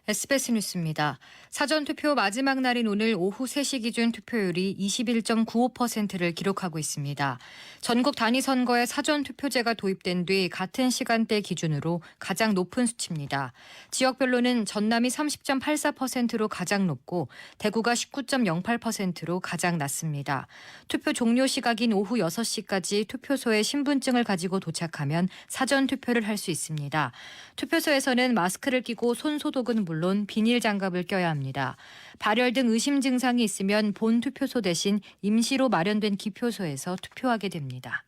SBS 뉴스입니다. 사전투표 마지막 날인 오늘 오후 3시 기준 투표율이 21.95%를 기록하고 있습니다. 전국 단위 선거에 사전투표제가 도입된 뒤 같은 시간대 기준으로 가장 높은 수치입니다. 지역별로는 전남이 30.84%로 가장 높고 대구가 19.08%로 가장 낮습니다. 투표 종료 시각인 오후 6시까지 투표소에 신분증을 가지고 도착하면 사전투표를 할 수 있습니다. 투표소에서는 마스크를 끼고 손 소독은 물론 비닐 장갑을 껴야 합니다. 발열 등 의심 증상이 있으면 본 투표소 대신 임시로 마련된 기표소에서 투표하게 됩니다.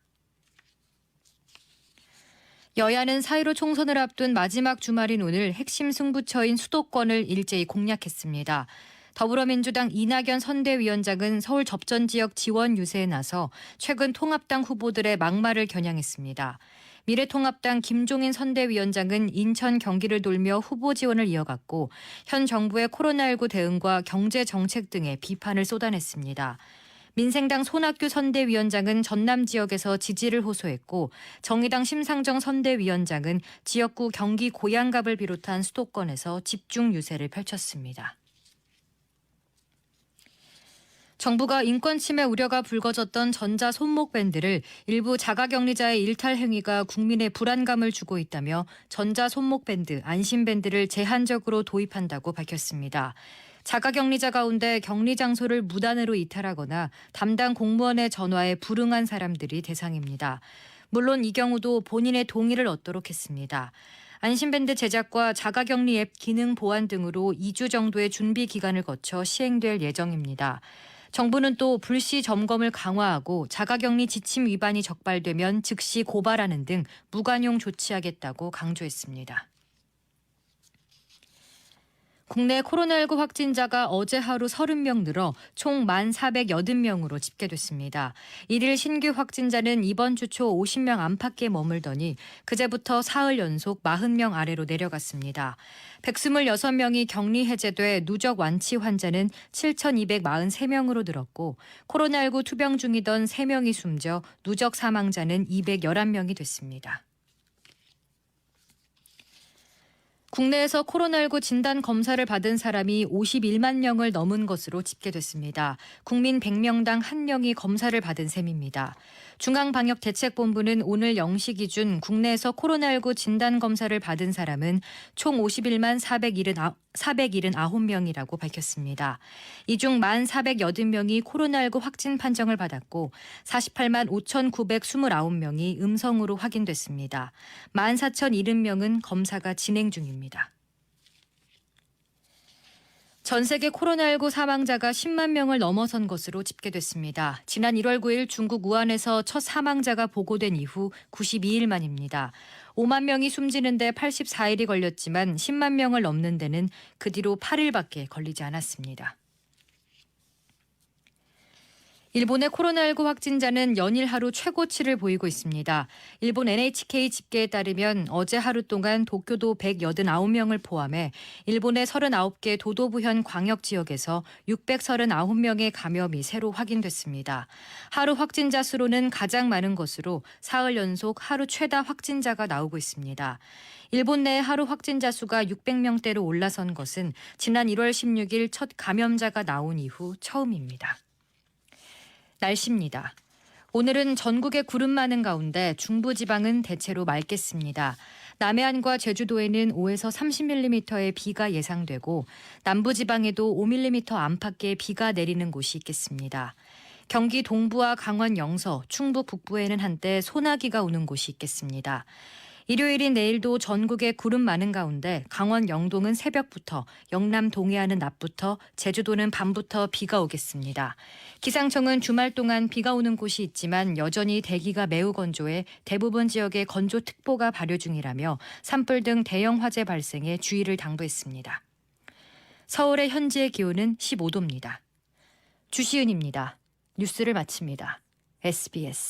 여야는 4.15 총선을 앞둔 마지막 주말인 오늘 핵심 승부처인 수도권을 일제히 공략했습니다. 더불어민주당 이낙연 선대위원장은 서울 접전 지역 지원 유세에 나서 최근 통합당 후보들의 막말을 겨냥했습니다. 미래통합당 김종인 선대위원장은 인천 경기를 돌며 후보 지원을 이어갔고 현 정부의 코로나19 대응과 경제 정책 등에 비판을 쏟아냈습니다. 민생당 손학규 선대위원장은 전남 지역에서 지지를 호소했고 정의당 심상정 선대위원장은 지역구 경기 고양갑을 비롯한 수도권에서 집중 유세를 펼쳤습니다. 정부가 인권 침해 우려가 불거졌던 전자 손목 밴드를 일부 자가격리자의 일탈 행위가 국민의 불안감을 주고 있다며 전자 손목 밴드, 안심 밴드를 제한적으로 도입한다고 밝혔습니다. 자가격리자 가운데 격리 장소를 무단으로 이탈하거나 담당 공무원의 전화에 불응한 사람들이 대상입니다. 물론 이 경우도 본인의 동의를 얻도록 했습니다. 안심밴드 제작과 자가격리 앱 기능 보완 등으로 2주 정도의 준비 기간을 거쳐 시행될 예정입니다. 정부는 또 불시 점검을 강화하고 자가격리 지침 위반이 적발되면 즉시 고발하는 등 무관용 조치하겠다고 강조했습니다. 국내 코로나19 확진자가 어제 하루 30명 늘어 총 1,480명으로 집계됐습니다. 1일 신규 확진자는 이번 주 초 50명 안팎에 머물더니 그제부터 사흘 연속 40명 아래로 내려갔습니다. 126명이 격리 해제돼 누적 완치 환자는 7,243명으로 늘었고 코로나19 투병 중이던 3명이 숨져 누적 사망자는 211명이 됐습니다. 국내에서 코로나19 진단 검사를 받은 사람이 51만 명을 넘은 것으로 집계됐습니다. 국민 100명당 1명이 검사를 받은 셈입니다. 중앙방역대책본부는 오늘 0시 기준 국내에서 코로나19 진단 검사를 받은 사람은 총 51만 479명이라고 밝혔습니다. 이 중 1,480명이 코로나19 확진 판정을 받았고 48만 5,929명이 음성으로 확인됐습니다. 14,070명은 검사가 진행 중입니다. 전 세계 코로나19 사망자가 10만 명을 넘어선 것으로 집계됐습니다. 지난 1월 9일 중국 우한에서 첫 사망자가 보고된 이후 92일 만입니다. 5만 명이 숨지는데 84일이 걸렸지만 10만 명을 넘는 데는 그 뒤로 8일밖에 걸리지 않았습니다. 일본의 코로나19 확진자는 연일 하루 최고치를 보이고 있습니다. 일본 NHK 집계에 따르면 어제 하루 동안 도쿄도 189명을 포함해 일본의 39개 도도부현 광역지역에서 639명의 감염이 새로 확인됐습니다. 하루 확진자 수로는 가장 많은 것으로 사흘 연속 하루 최다 확진자가 나오고 있습니다. 일본 내 하루 확진자 수가 600명대로 올라선 것은 지난 1월 16일 첫 감염자가 나온 이후 처음입니다. 날씨입니다. 오늘은 전국에 구름 많은 가운데 중부지방은 대체로 맑겠습니다. 남해안과 제주도에는 5에서 30mm의 비가 예상되고 남부지방에도 5mm 안팎의 비가 내리는 곳이 있겠습니다. 경기 동부와 강원 영서, 충북 북부에는 한때 소나기가 오는 곳이 있겠습니다. 일요일인 내일도 전국에 구름 많은 가운데 강원 영동은 새벽부터, 영남 동해안은 낮부터, 제주도는 밤부터 비가 오겠습니다. 기상청은 주말 동안 비가 오는 곳이 있지만 여전히 대기가 매우 건조해 대부분 지역에 건조특보가 발효 중이라며 산불 등 대형 화재 발생에 주의를 당부했습니다. 서울의 현재 기온은 15도입니다. 주시은입니다. 뉴스를 마칩니다. SBS